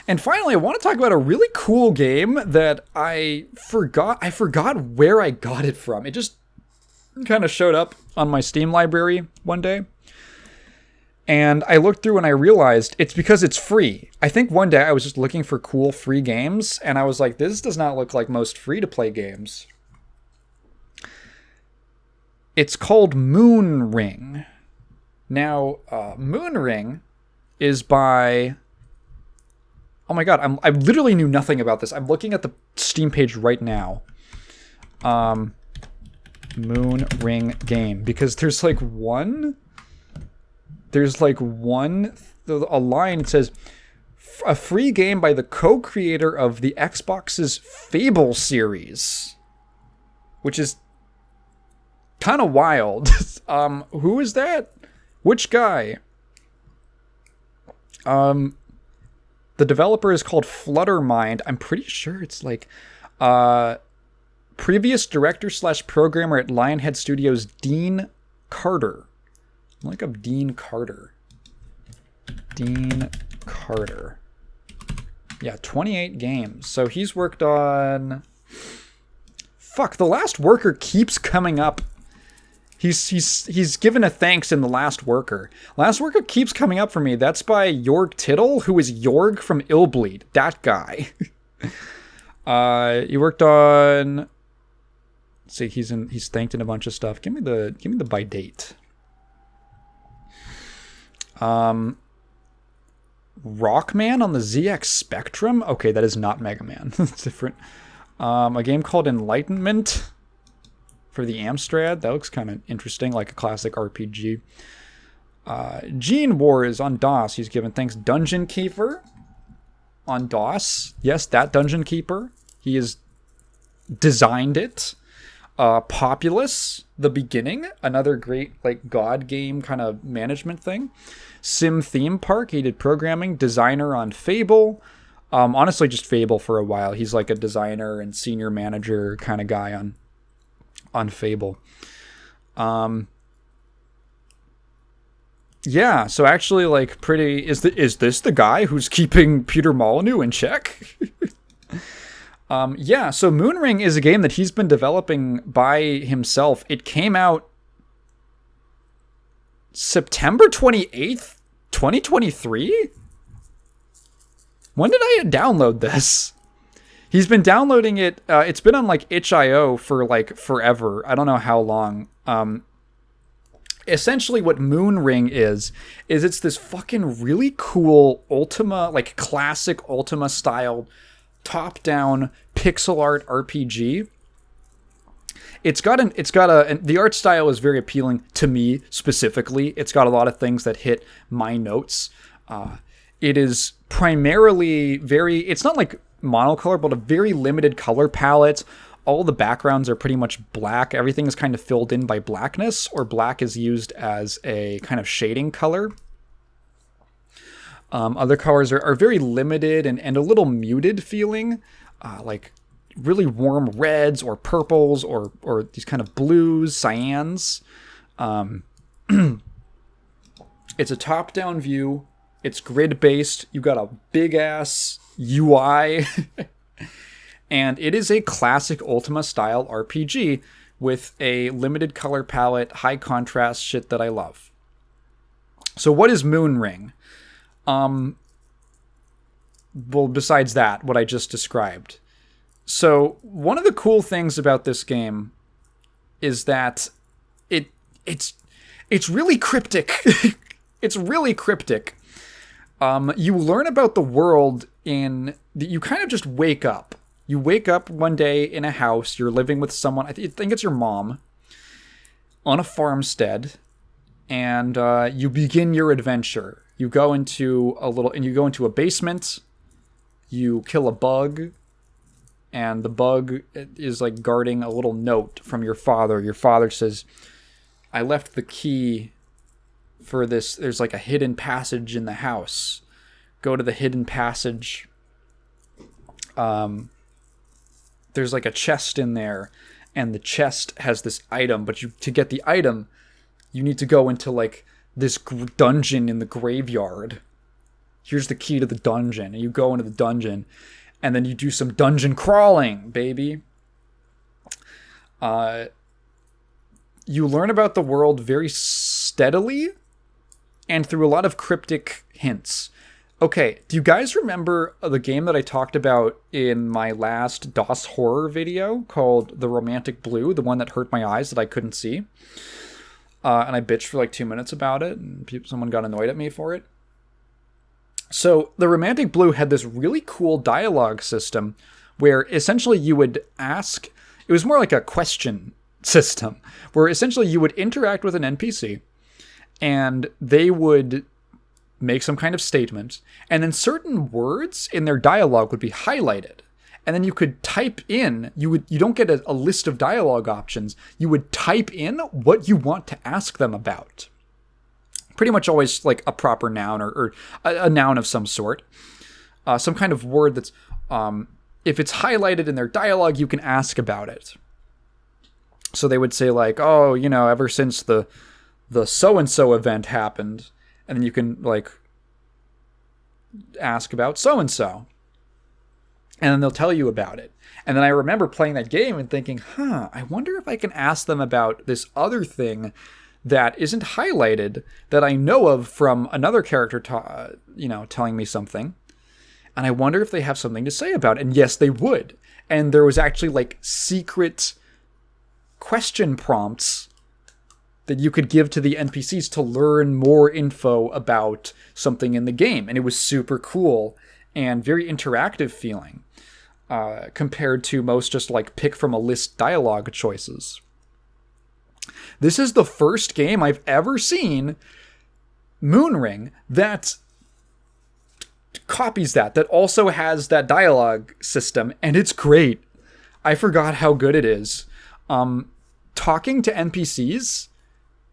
And finally, I want to talk about a really cool game that I forgot. I forgot where I got it from. It just kind of showed up on my Steam library one day. And I looked through and I realized it's because it's free. I think one day I was just looking for cool free games, and I was like, this does not look like most free-to-play games. It's called Moonring. Now, Moonring is by... Oh my god, I literally knew nothing about this. I'm looking at the Steam page right now. Moonring game. Because there's like one... There's like a line that says, a free game by the co-creator of the Xbox's Fable series. Which is kind of wild. Who is that? Which guy? The developer is called Fluttermind. I'm pretty sure it's like previous director / programmer at Lionhead Studios, Dean Carter. Look up Dean Carter. Dean Carter. Yeah, 28 games. So he's worked on... Fuck, The Last Worker keeps coming up. He's given a thanks in The Last Worker. Last Worker keeps coming up for me. That's by Jorg Tittle, who is Jorg from Illbleed. That guy. He worked on... Let's see, he's thanked in a bunch of stuff. Give me the by date. Rockman on the ZX Spectrum? Okay, that is not Mega Man. It's different. A game called Enlightenment for the Amstrad. That looks kind of interesting, like a classic RPG. Gene Wars on DOS. He's given thanks. Dungeon Keeper on DOS. Yes, that Dungeon Keeper. He has designed it. Populous, The Beginning, another great like god game kind of management thing. Sim Theme Park, he did programming, designer on Fable. Honestly, just Fable for a while. He's like a designer and senior manager kind of guy on Fable. Yeah, so actually, like, pretty... Is this the guy who's keeping Peter Molyneux in check? Yeah, so Moonring is a game that he's been developing by himself. It came out September 28th, 2023? When did I download this? He's been downloading it. It's been on like itch.io for like forever. I don't know how long. Essentially what Moonring is it's this fucking really cool Ultima, like classic Ultima style top-down pixel art RPG. The art style is very appealing to me specifically. It's got a lot of things that hit my notes. It is primarily it's not like monocolor, but a very limited color palette. All the backgrounds are pretty much black. Everything is kind of filled in by blackness, or black is used as a kind of shading color. Other colors are very limited and a little muted feeling, like really warm reds or purples or these kind of blues, cyans. It's a top-down view. It's grid-based. You've got a big-ass UI. And it is a classic Ultima-style RPG with a limited color palette, high contrast shit that I love. So what is Moonring? Well, besides that, what I just described. So one of the cool things about this game is that it's really cryptic. It's really cryptic. You learn about the world you kind of just wake up. You wake up one day in a house, you're living with someone, I think it's your mom, on a farmstead, and you begin your adventure. You go into a basement, you kill a bug, and the bug is like guarding a little note from your father. Your father says, I left the key for this. There's like a hidden passage in the house. Go to the hidden passage. There's like a chest in there, and the chest has this item, but to get the item, you need to go into like this dungeon in the graveyard. here's the key to the dungeon. And you go into the dungeon, and then you do some dungeon crawling, baby. You learn about the world very steadily and through a lot of cryptic hints. Okay, do you guys remember the game that I talked about in my last DOS horror video called The Romantic Blue, the one that hurt my eyes that I couldn't see? And I bitched for like 2 minutes about it, and someone got annoyed at me for it. So The Romantic Blue had this really cool dialogue system where essentially you would ask... It was more like a question system, where essentially you would interact with an NPC, and they would make some kind of statement, and then certain words in their dialogue would be highlighted, and then you could type in, you don't get a list of dialogue options, you would type in what you want to ask them about. Pretty much always like a proper noun or a noun of some sort. Some kind of word that's, if it's highlighted in their dialogue, you can ask about it. So they would say like, oh, ever since the so-and-so event happened, and then you can, like, ask about so-and-so. And then they'll tell you about it. And then I remember playing that game and thinking, I wonder if I can ask them about this other thing that isn't highlighted that I know of from another character, telling me something. And I wonder if they have something to say about it. And yes, they would. And there was actually, like, secret question prompts that you could give to the NPCs to learn more info about something in the game. And it was super cool and very interactive feeling compared to most just like pick from a list dialogue choices. This is the first game I've ever seen, Moonring, that copies that also has that dialogue system, and it's great. I forgot how good it is. Talking to NPCs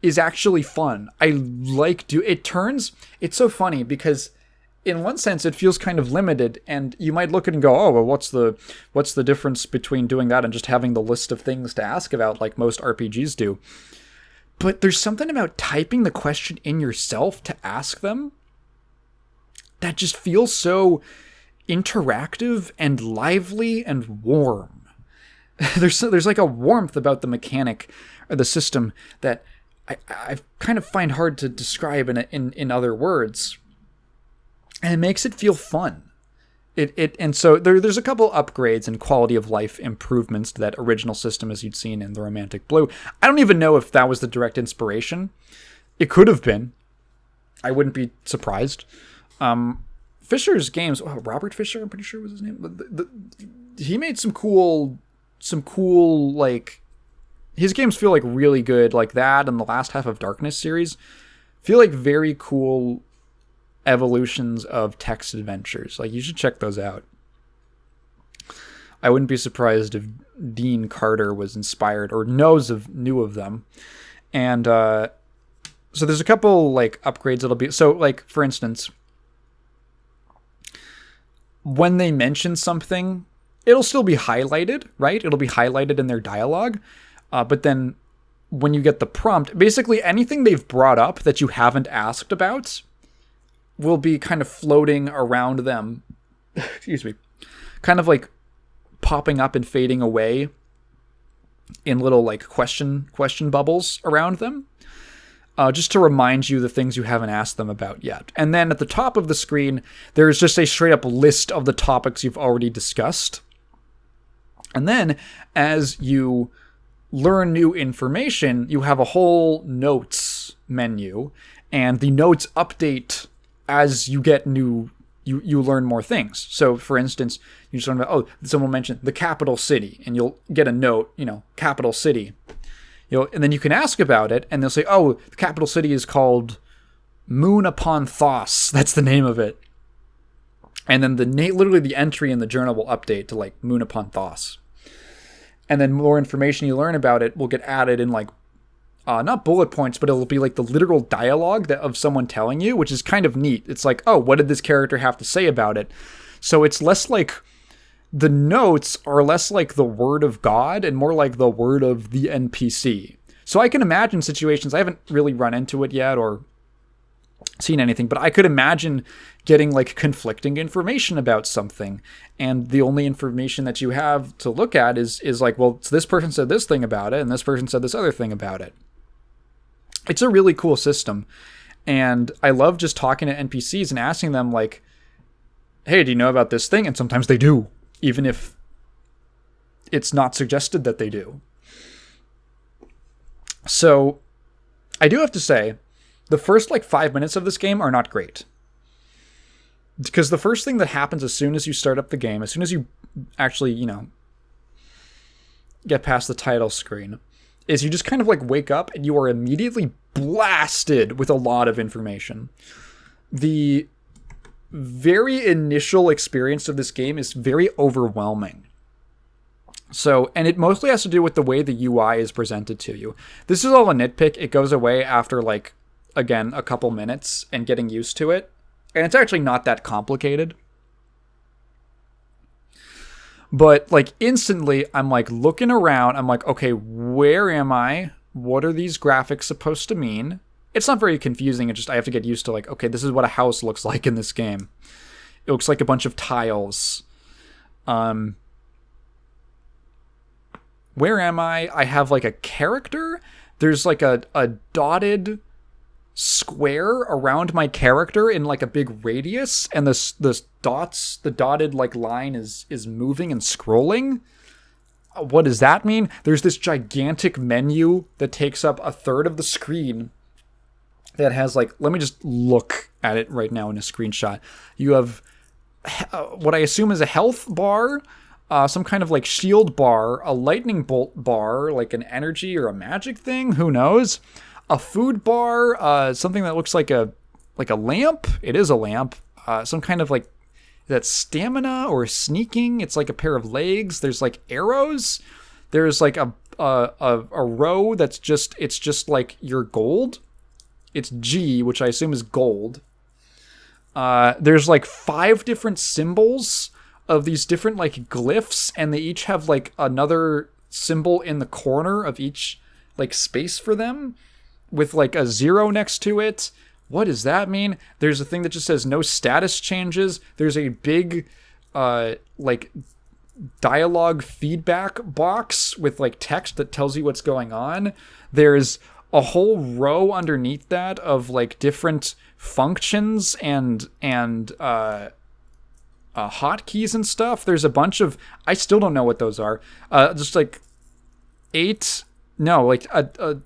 is actually fun. It's so funny because in one sense it feels kind of limited, and you might look at it and go, oh, well, what's the difference between doing that and just having the list of things to ask about like most RPGs do? But there's something about typing the question in yourself to ask them that just feels so interactive and lively and warm. There's like a warmth about the mechanic or the system that I kind of find hard to describe in other words, and it makes it feel fun. And so there's a couple upgrades and quality of life improvements to that original system as you'd seen in The Romantic Blue. I don't even know if that was the direct inspiration. It could have been. I wouldn't be surprised. Fisher's games, Robert Fisher, I'm pretty sure was his name. He made some cool like. His games feel like really good, like that and the last half of Darkness series feel like very cool evolutions of text adventures. Like, you should check those out. I wouldn't be surprised if Dean Carter was inspired or knew of them. And so there's a couple like upgrades that'll be, so like for instance, when they mention something, it'll still be highlighted, right? It'll be highlighted in their dialogue. But then when you get the prompt, basically anything they've brought up that you haven't asked about will be kind of floating around them. Excuse me. Kind of like popping up and fading away in little like question bubbles around them. Just to remind you the things you haven't asked them about yet. And then at the top of the screen, there's just a straight up list of the topics you've already discussed. And then as you learn new information, you have a whole notes menu, and the notes update as you get new, you learn more things. So for instance, you just learn about, someone mentioned the capital city, and you'll get a note, capital city, and then you can ask about it, and they'll say, the capital city is called Moon upon Thos. That's the name of it. And then literally the entry in the journal will update to like Moon upon Thos. And then more information you learn about it will get added in like, not bullet points, but it'll be like the literal dialogue of someone telling you, which is kind of neat. It's like, what did this character have to say about it? So it's less like, the notes are less like the word of God and more like the word of the NPC. So I can imagine situations, I haven't really run into it yet or seen anything, but I could imagine getting like conflicting information about something, and the only information that you have to look at is like, well, so this person said this thing about it and this person said this other thing about it. It's a really cool system, and I love just talking to NPCs and asking them like, hey, do you know about this thing? And sometimes they do, even if it's not suggested that they do. So I do have to say, the first like 5 minutes of this game are not great. Because the first thing that happens as soon as you start up the game, as soon as you actually, get past the title screen, is you just kind of like wake up and you are immediately blasted with a lot of information. The very initial experience of this game is very overwhelming. So, and it mostly has to do with the way the UI is presented to you. This is all a nitpick. It goes away after like, again, a couple minutes and getting used to it. And it's actually not that complicated. But like instantly, I'm like looking around. I'm like, okay, where am I? What are these graphics supposed to mean? It's not very confusing. It's just I have to get used to like, okay, this is what a house looks like in this game. It looks like a bunch of tiles. Where am I? I have like a character. There's like a dotted square around my character in like a big radius, and the dotted like line is moving and scrolling. What does that mean? There's this gigantic menu that takes up a third of the screen that has like, let me just look at it right now in a screenshot. You have what I assume is a health bar, some kind of like shield bar, a lightning bolt bar, like an energy or a magic thing, who knows? A food bar, something that looks like a lamp. It is a lamp. Some kind of like that's stamina or sneaking. It's like a pair of legs. There's like arrows. There's like a row that's just like your gold. It's G, which I assume is gold. There's like 5 different symbols of these different like glyphs, and they each have like another symbol in the corner of each like space for them, with like a 0 next to it. What does that mean? There's a thing that just says no status changes. There's a big like dialogue feedback box with like text that tells you what's going on. There's a whole row underneath that of like different functions and hotkeys and stuff. There's a bunch of, I still don't know what those are. Just like 8, no, like a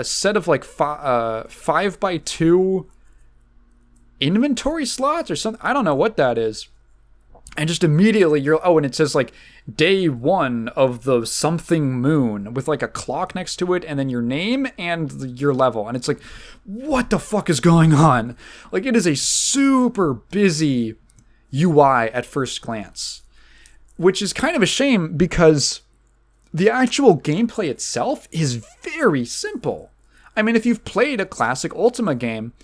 set of like 5x2 inventory slots or something. I don't know what that is. And just immediately and it says like day 1 of the something moon with like a clock next to it, and then your name and your level. And it's like, what the fuck is going on? Like, it is a super busy UI at first glance, which is kind of a shame because the actual gameplay itself is very simple. I mean, if you've played a classic Ultima game,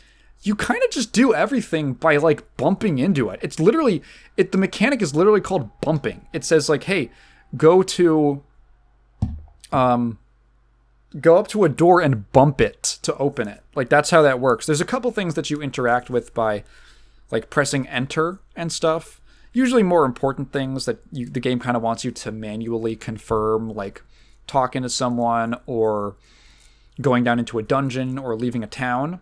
you kind of just do everything by like bumping into it. It's literally, the mechanic is literally called bumping. It says like, hey, go up to a door and bump it to open it. Like, that's how that works. There's a couple things that you interact with by like pressing enter and stuff. Usually more important things that the game kind of wants you to manually confirm, like talking to someone or going down into a dungeon or leaving a town.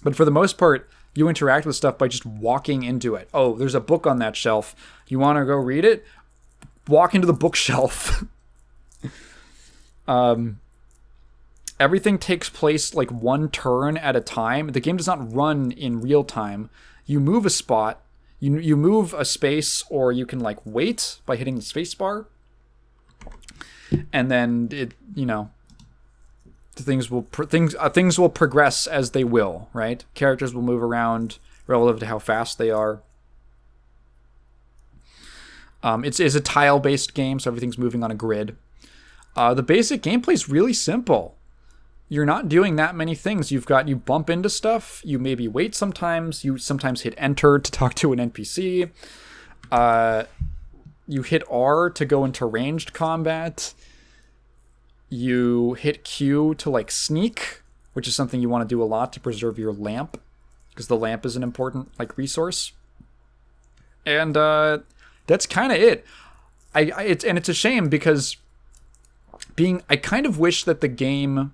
But for the most part, you interact with stuff by just walking into it. Oh, there's a book on that shelf. You want to go read it? Walk into the bookshelf. Everything takes place like one turn at a time. The game does not run in real time. You move a spot, you move a space, or you can like wait by hitting the space bar. And then things will progress as they will, right? Characters will move around relative to how fast they are. It's a tile-based game, so everything's moving on a grid. The basic gameplay is really simple. You're not doing that many things. You bump into stuff. You maybe wait sometimes. You sometimes hit enter to talk to an NPC. You hit R to go into ranged combat. You hit Q to like sneak, which is something you want to do a lot to preserve your lamp, because the lamp is an important like resource. And that's kind of it. It's a shame because I kind of wish that the game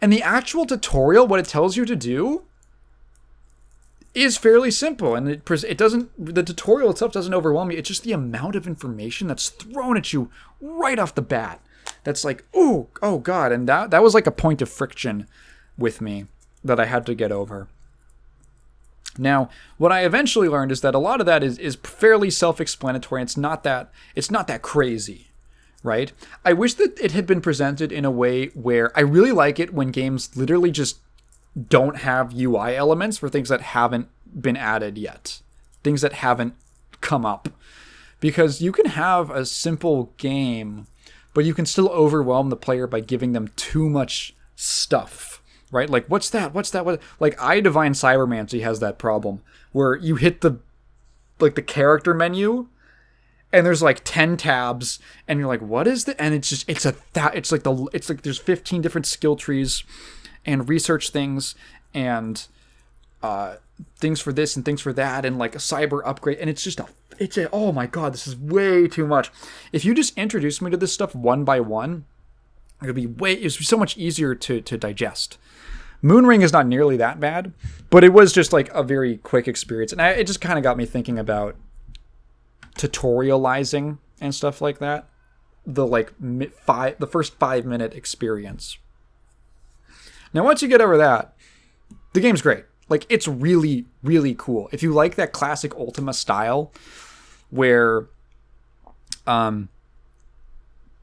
and the actual tutorial, what it tells you to do, is fairly simple, and it doesn't. The tutorial itself doesn't overwhelm you. It's just the amount of information that's thrown at you right off the bat. That's like, oh god, and that was like a point of friction with me that I had to get over. Now, what I eventually learned is that a lot of that is fairly self-explanatory. It's not that crazy, right? I wish that it had been presented in a way where I really like it when games literally just don't have UI elements for things that haven't been added yet, things that haven't come up. Because you can have a simple game, but you can still overwhelm the player by giving them too much stuff, right? Like, what's that? Like, Divine Cybermancy has that problem, where you hit the character menu, and there's like 10 tabs, and you're like, what is that? And it's like there's 15 different skill trees, and research things, and things for this and things for that, and like a cyber upgrade, and it's oh my god, this is way too much. If you just introduce me to this stuff one by one, it would be so much easier to digest. Moonring is not nearly that bad, but it was just like a very quick experience, and it just kind of got me thinking about tutorializing and stuff like that. The first 5-minute experience. Now, once you get over that, the game's great. Like, it's really, really cool. If you like that classic Ultima style, where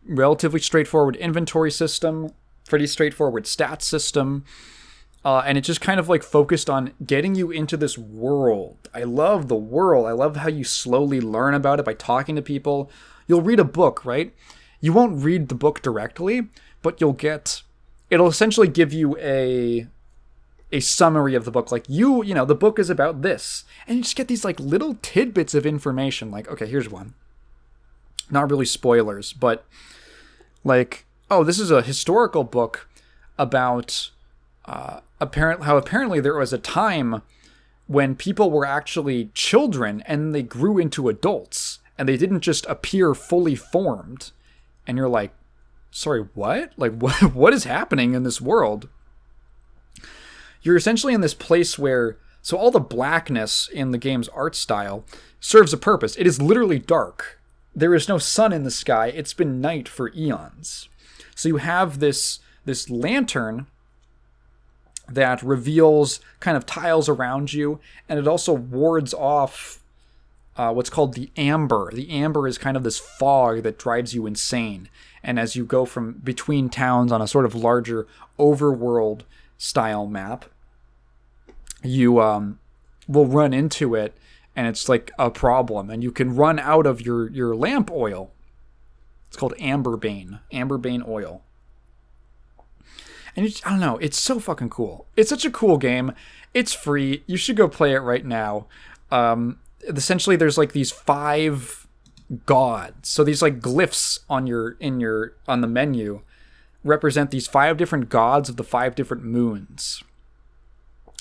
relatively straightforward inventory system, pretty straightforward stats system, and it just kind of like focused on getting you into this world. I love the world. I love how you slowly learn about it by talking to people. You'll read a book, right? You won't read the book directly, but it'll essentially give you a summary of the book. Like, the book is about this. And you just get these like little tidbits of information. Like, okay, here's one. Not really spoilers, but like, oh, this is a historical book about apparently there was a time when people were actually children and they grew into adults and they didn't just appear fully formed. And you're like, sorry, what? Like, what is happening in this world? You're essentially in this place where, so all the blackness in the game's art style serves a purpose. It is literally dark. There is no sun in the sky. It's been night for eons. So you have this lantern that reveals kind of tiles around you, and it also wards off what's called the amber. The amber is kind of this fog that drives you insane. And as you go from between towns on a sort of larger overworld style map, you will run into it, and it's like a problem. And you can run out of your lamp oil. It's called Amberbane oil. And I don't know, it's so fucking cool. It's such a cool game. It's free. You should go play it right now. Essentially, there's like these 5 gods. So these like glyphs on the menu represent these 5 different gods of the 5 different moons.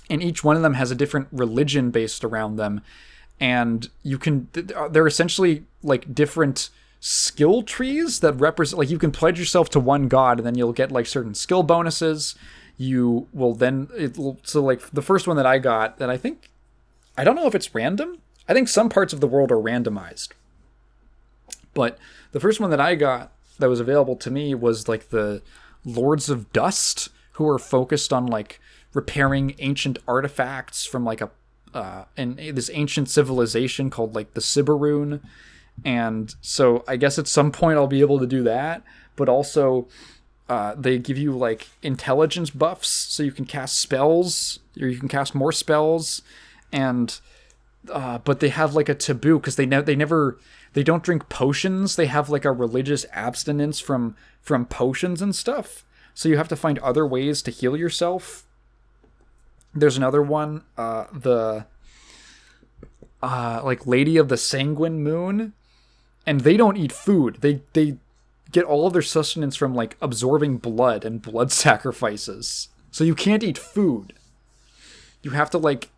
And each one of them has a different religion based around them. And they're essentially like different skill trees that represent, like, you can pledge yourself to one god and then you'll get like certain skill bonuses. So like the first one that I got, that I don't know if it's random. I think some parts of the world are randomized. But the first one that I got that was available to me was like the Lords of Dust, who are focused on like repairing ancient artifacts from like this ancient civilization called like the Siberune. And so I guess at some point I'll be able to do that. But also they give you like intelligence buffs, so you can cast spells, or you can cast more spells. And but they have like a taboo because they don't drink potions. They have like a religious abstinence from potions and stuff. So you have to find other ways to heal yourself. There's another one, like Lady of the Sanguine Moon, and they don't eat food. They get all of their sustenance from like absorbing blood and blood sacrifices. So you can't eat food. You have to, like,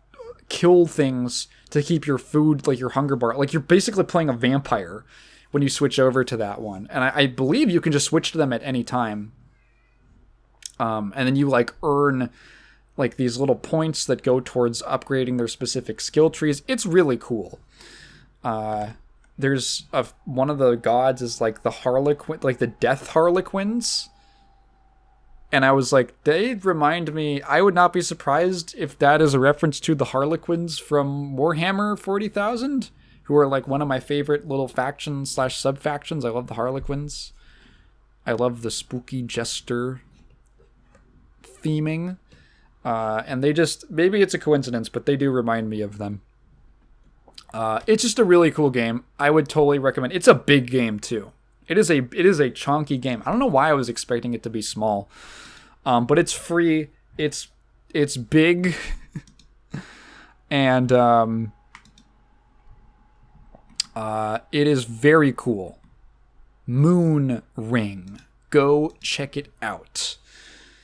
kill things to keep your food, like your hunger bar. Like, you're basically playing a vampire when you switch over to that one. And I believe you can just switch to them at any time. And then you, like, earn, like, these little points that go towards upgrading their specific skill trees. It's really cool. There's one of the gods is, like, the Harlequin, like, the Death Harlequins. And I was like, they remind me, I would not be surprised if that is a reference to the Harlequins from Warhammer 40,000, who are, like, one of my favorite little factions / sub-factions. I love the Harlequins. I love the spooky jester theming. And they just, maybe it's a coincidence, but they do remind me of them. It's just a really cool game. I would totally recommend. It's a big game, too. It is a chunky game. I don't know why I was expecting it to be small. But it's free. It's big. And it is very cool. Moonring. Go check it out.